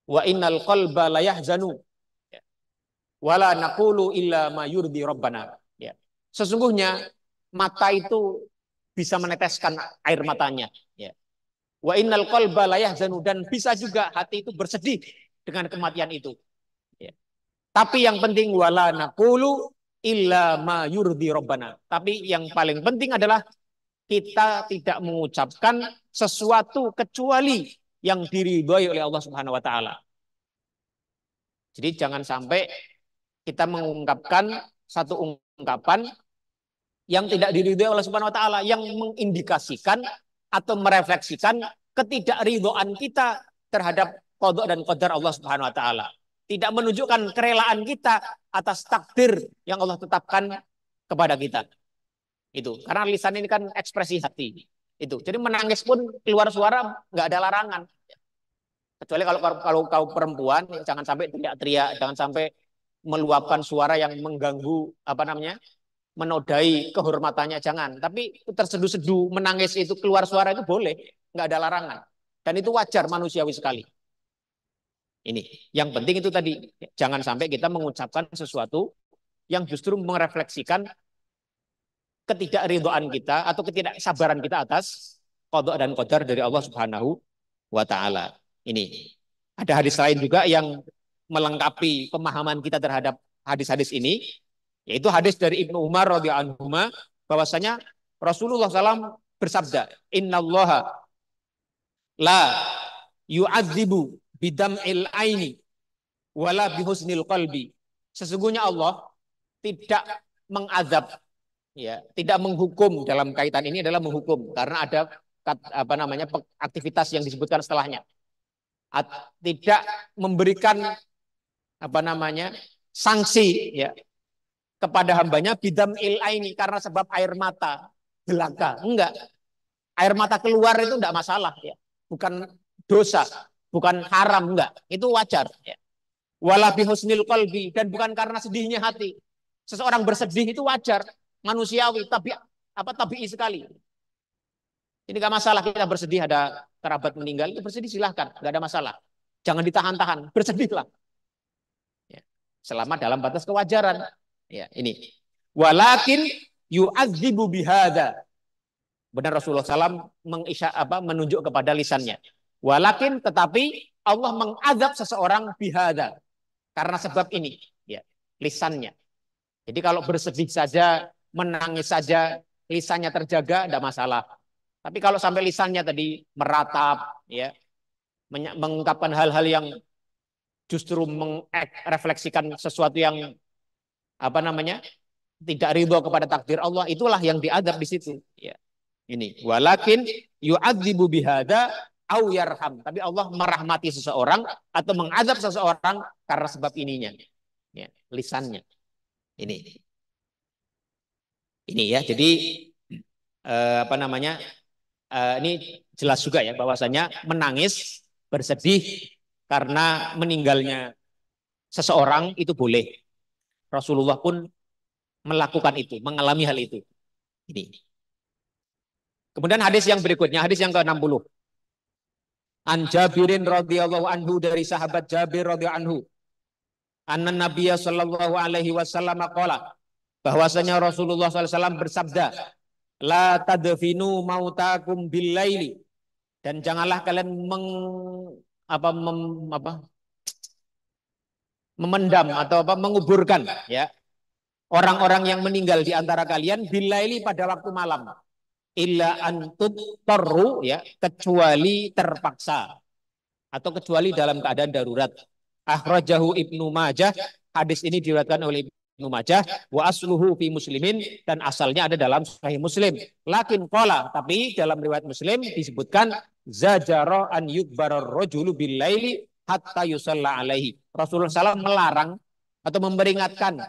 wa innal qalba layahzanu, ya, wala naqulu illa ma yurdi rabbana, ya. Sesungguhnya mata itu bisa meneteskan air matanya, ya. Wa innal qalba layahzanu, dan bisa juga hati itu bersedih dengan kematian itu, ya. Tapi yang penting wala naqulu illa ma yurdi rabbana. Tapi yang paling penting adalah kita tidak mengucapkan sesuatu kecuali yang diridhoi oleh Allah Subhanahu wa taala. Jadi jangan sampai kita mengungkapkan satu ungkapan yang tidak diridhoi oleh Subhanahu wa taala, yang mengindikasikan atau merefleksikan ketidakridhoan kita terhadap qada dan qadar Allah Subhanahu wa taala. Tidak menunjukkan kerelaan kita atas takdir yang Allah tetapkan kepada kita. Itu karena lisan ini kan ekspresi hati. Itu. Jadi menangis pun keluar suara nggak ada larangan. Kecuali kalau perempuan, jangan sampai teriak-teriak, jangan sampai meluapkan suara yang mengganggu, apa namanya, menodai kehormatannya, jangan. Tapi terseduh-seduh menangis itu keluar suara itu boleh, nggak ada larangan. Dan itu wajar, manusiawi sekali. Ini yang penting itu tadi, jangan sampai kita mengucapkan sesuatu yang justru merefleksikan ketidakridhaan kita atau ketidaksabaran kita atas qada dan qadar dari Allah Subhanahu wa taala. Ini. Ada hadis lain juga yang melengkapi pemahaman kita terhadap hadis-hadis ini, yaitu hadis dari Ibnu Umar radhiyallahu anhu, bahwasanya Rasulullah SAW bersabda, "Innallaha la yu'adzibu bidam'il aini wala bihusnil qalbi." Sesungguhnya Allah tidak mengazab, ya, tidak menghukum. Dalam kaitan ini adalah menghukum karena ada apa namanya aktivitas yang disebutkan setelahnya. Tidak memberikan apa namanya sanksi, ya, kepada hambanya bidam aini karena sebab air mata belaka. Enggak. Air mata keluar itu enggak masalah, ya. Bukan dosa, bukan haram, enggak. Itu wajar, ya. Wala bihusnil qalbi, dan bukan karena sedihnya hati. Seseorang bersedih itu wajar, manusiawi, tapi apa tabii sekali. Ini enggak masalah kita bersedih, ada kerabat meninggal, itu bersedih silahkan, enggak ada masalah. Jangan ditahan-tahan, bersedihlah. Ya. Selama dalam batas kewajaran. Ya, ini. Walakin yu'adzibu bihada. Benar Rasulullah SAW menunjuk kepada lisannya. Walakin, tetapi Allah mengazab seseorang bihada. Karena sebab ini, ya, lisannya. Jadi kalau bersedih saja, menangis saja, lisannya terjaga, tidak masalah. Tapi kalau sampai lisannya tadi meratap, ya, mengungkapkan hal-hal yang justru merefleksikan sesuatu yang apa namanya tidak ridho kepada takdir Allah, itulah yang diadab di situ. Ya. Ini walakin yu'adzibu bihada au yarham. Tapi Allah merahmati seseorang atau mengadab seseorang karena sebab ininya, ya, lisannya. Ini ya. Jadi apa namanya? Ini jelas juga ya bahwasanya menangis, bersedih karena meninggalnya seseorang itu boleh. Rasulullah pun melakukan itu, mengalami hal itu. Ini. Kemudian hadis yang berikutnya, hadis yang ke-60. An Jabirin radhiyallahu anhu, dari sahabat Jabir radhiyallahu anhu. Anna Nabiyya sallallahu alaihi wasallam qala, bahwasanya Rasulullah SAW bersabda, la tadfinu mautakum bil laili Dan janganlah kalian apa, memendam atau menguburkan ya orang-orang yang meninggal di antara kalian bilaili pada waktu malam. Illa antut terru ya, kecuali terpaksa atau kecuali dalam keadaan darurat. Akhrajahu Ibnu Majah, hadis ini diriwayatkan oleh Ibnu Majah, wa asluhu fi Muslimin, dan asalnya ada dalam Sahih Muslim. Lakin qala, tapi dalam riwayat Muslim disebutkan zajara an yukbarar rajulu bil laili hatta yusalla alaihi. Rasulullah SAW melarang atau memperingatkan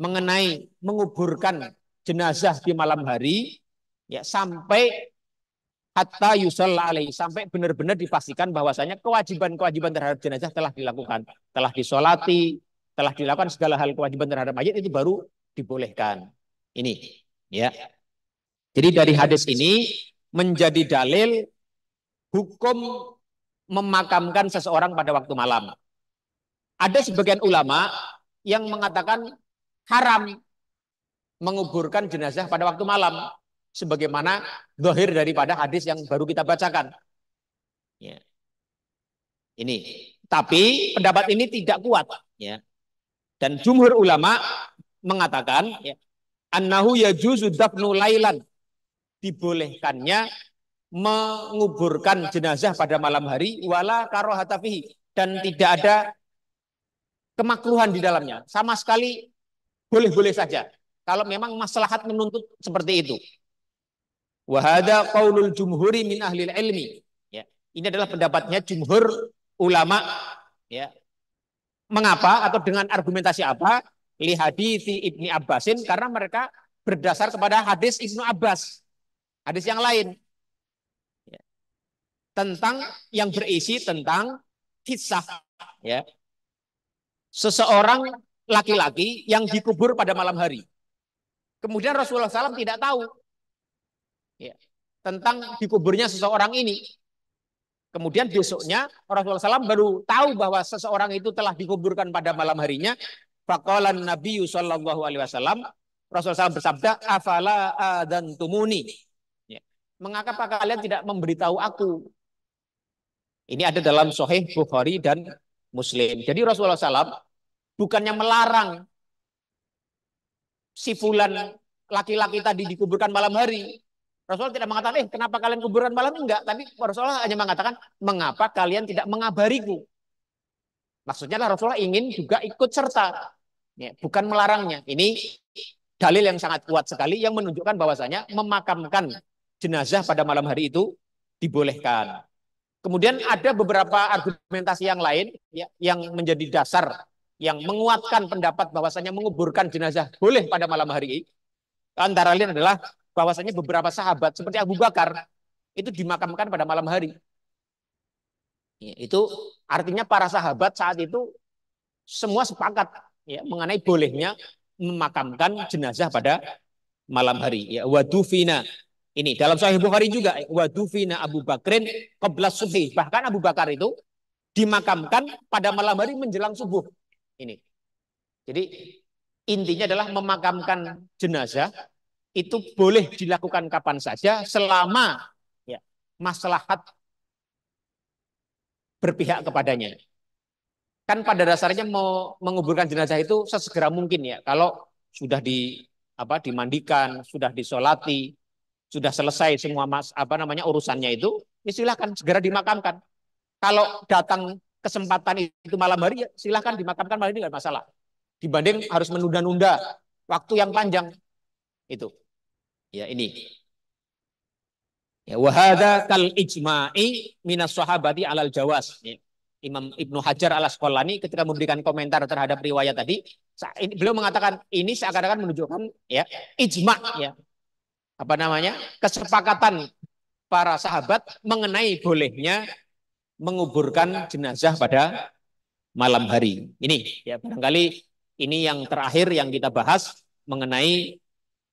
mengenai menguburkan jenazah di malam hari ya sampai hatta yusalla alaihi, sampai benar-benar dipastikan bahwasanya kewajiban-kewajiban terhadap jenazah telah dilakukan, telah disolati, telah dilakukan segala hal kewajiban terhadap mayit, itu baru dibolehkan. Ini ya. Jadi dari hadis ini menjadi dalil hukum memakamkan seseorang pada waktu malam. Ada sebagian ulama yang mengatakan haram menguburkan jenazah pada waktu malam, sebagaimana zahir daripada hadis yang baru kita bacakan. Ya. Ini, tapi pendapat ini tidak kuat. Ya. Dan jumhur ulama mengatakan, ya, annahu yajuzu dafnu lailan, dibolehkannya menguburkan jenazah pada malam hari wala karohata fihi, dan tidak ada kemakruhan di dalamnya, sama sekali boleh-boleh saja kalau memang maslahat menuntut seperti itu. Wahada qaulul jumhuri min ahlil ilmi. Ya, ini adalah pendapatnya jumhur ulama. Ya, mengapa atau dengan argumentasi apa? Li hadithi Ibni Abbasin, karena mereka berdasar kepada hadis Ibnu Abbas, hadis yang lain. Ya, tentang yang berisi tentang kisah ya seseorang laki-laki yang dikubur pada malam hari. Kemudian Rasulullah SAW tidak tahu ya, tentang dikuburnya seseorang ini. Kemudian besoknya Rasulullah SAW baru tahu bahwa seseorang itu telah dikuburkan pada malam harinya. Faqalan Nabi Sallallahu Alaihi Wasallam, Rasulullah SAW bersabda, afala adantumuni. Ya. Mengapa kalian tidak memberitahu aku? Ini ada dalam Sahih Bukhari dan Muslim. Jadi Rasulullah SAW bukannya melarang si fulan laki-laki tadi dikuburkan malam hari. Rasulullah tidak mengatakan, kenapa kalian kuburan malam? Enggak. Tapi Rasulullah hanya mengatakan, mengapa kalian tidak mengabariku? Maksudnya Rasulullah ingin juga ikut serta. Ya, bukan melarangnya. Ini dalil yang sangat kuat sekali yang menunjukkan bahwasanya memakamkan jenazah pada malam hari itu dibolehkan. Kemudian ada beberapa argumentasi yang lain ya, yang menjadi dasar, yang menguatkan pendapat bahwasanya menguburkan jenazah boleh pada malam hari. Antara lain adalah bahwasanya beberapa sahabat seperti Abu Bakar itu dimakamkan pada malam hari. Ya, itu artinya para sahabat saat itu semua sepakat ya, mengenai bolehnya memakamkan jenazah pada malam hari. Ya, wadufina. Ini dalam Sahih Bukhari juga, wadufina Abu Bakrin qabla subhi. Bahkan Abu Bakar itu dimakamkan pada malam hari menjelang subuh. Ini. Jadi intinya adalah memakamkan jenazah itu boleh dilakukan kapan saja selama ya, maslahat berpihak kepadanya. Kan pada dasarnya mau menguburkan jenazah itu sesegera mungkin ya. Kalau sudah dimandikan, sudah disolati, sudah selesai semua urusannya itu, ya silahkan segera dimakamkan. Kalau datang kesempatan itu malam hari, ya silahkan dimakamkan malam ini, nggak masalah. Dibanding harus menunda-nunda waktu yang panjang itu. Ya ini. Ya wahada kal ijma'i minas sahabati alal jawas. Ya. Imam Ibnu Hajar al Asqalani ketika memberikan komentar terhadap riwayat tadi, beliau mengatakan ini seakan-akan menunjukkan ya ijma ya kesepakatan para sahabat mengenai bolehnya menguburkan jenazah pada malam hari. Ini ya barangkali ini yang terakhir yang kita bahas mengenai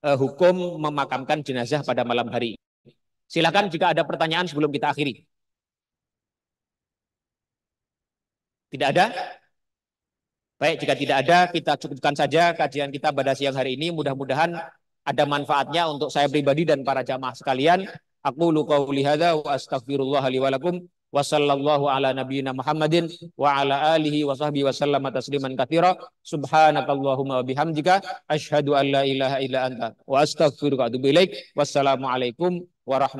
hukum memakamkan jenazah pada malam hari. Silakan jika ada pertanyaan sebelum kita akhiri. Tidak ada? Baik, jika tidak ada, kita cukupkan saja kajian kita pada siang hari ini. Mudah-mudahan ada manfaatnya untuk saya pribadi dan para jamaah sekalian. Aqulu qauli hadza wa astaghfirullah li wa lakum wa sallallahu ala nabiyyina Muhammadin wa ala alihi wa sahbihi wa sallama tasliman katsira. Subhanakallahumma wa bihamdika asyhadu an la ilaha illa anta wa astaghfiruka wa atubu ilaik. Wassalamualaikum warahmatullahi